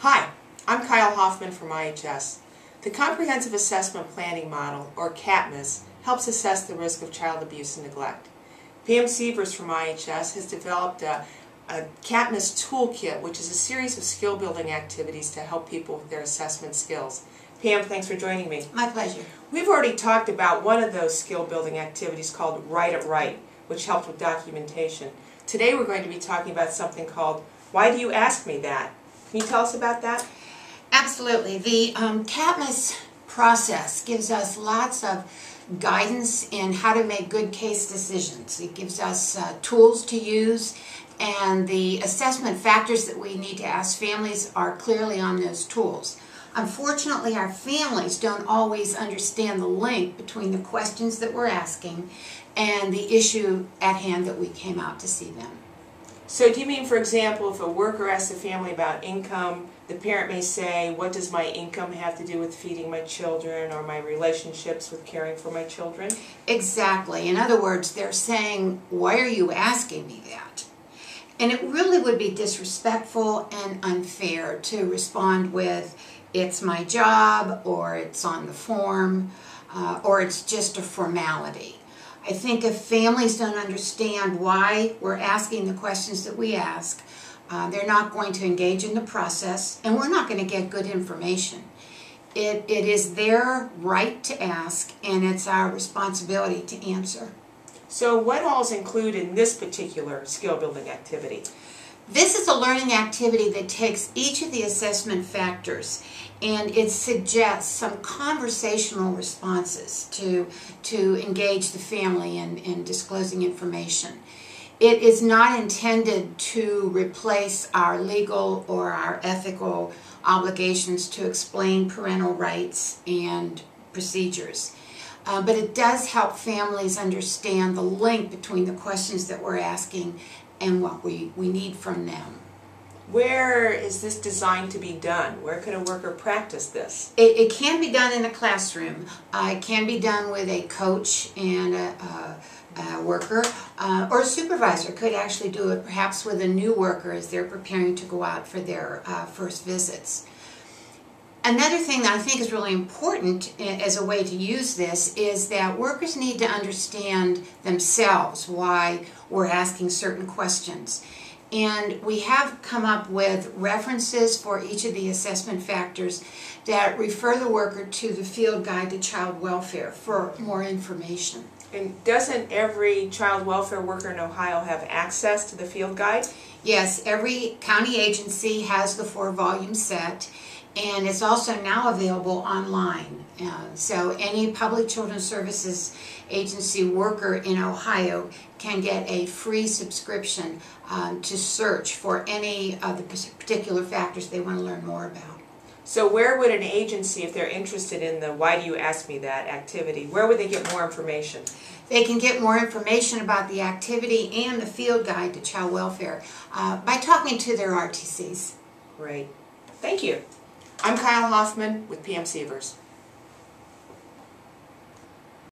Hi, I'm Kyle Hoffman from IHS. The Comprehensive Assessment Planning Model, or CAPMAS, helps assess the risk of child abuse and neglect. Pam Sievers from IHS has developed a CAPMAS toolkit, which is a series of skill-building activities to help people with their assessment skills. Pam, thanks for joining me. My pleasure. We've already talked about one of those skill-building activities called Write It Right, which helps with documentation. Today we're going to be talking about something called Why Do You Ask Me That? Can you tell us about that? Absolutely. The CAPMAS process gives us lots of guidance in how to make good case decisions. It gives us tools to use, and the assessment factors that we need to ask families are clearly on those tools. Unfortunately, our families don't always understand the link between the questions that we're asking and the issue at hand that we came out to see them. So do you mean, for example, if a worker asks a family about income, the parent may say, what does my income have to do with feeding my children or my relationships with caring for my children? Exactly. In other words, they're saying, why are you asking me that? And it really would be disrespectful and unfair to respond with, it's my job, or it's on the form, or it's just a formality. I think if families don't understand why we're asking the questions that we ask, they're not going to engage in the process, and we're not going to get good information. It is their right to ask, and it's our responsibility to answer. So what all is included in this particular skill-building activity? This is a learning activity that takes each of the assessment factors and it suggests some conversational responses to engage the family in disclosing information. It is not intended to replace our legal or our ethical obligations to explain parental rights and procedures. But it does help families understand the link between the questions that we're asking and what we need from them. Where is this designed to be done? Where can a worker practice this? It can be done in a classroom. It can be done with a coach and a worker, or a supervisor could actually do it perhaps with a new worker as they're preparing to go out for their first visits. Another thing that I think is really important as a way to use this is that workers need to understand themselves why we're asking certain questions. And we have come up with references for each of the assessment factors that refer the worker to the Field Guide to Child Welfare for more information. And doesn't every child welfare worker in Ohio have access to the Field Guide? Yes, every county agency has the 4-volume set, and it's also now available online. So any Public Children's Services Agency worker in Ohio can get a free subscription to search for any of the particular factors they want to learn more about. So where would an agency, if they're interested in the Why Do You Ask Me That activity, where would they get more information? They can get more information about the activity and the Field Guide to Child Welfare by talking to their RTCs. Great. Thank you. I'm Kyle Hoffman with Pam Sievers.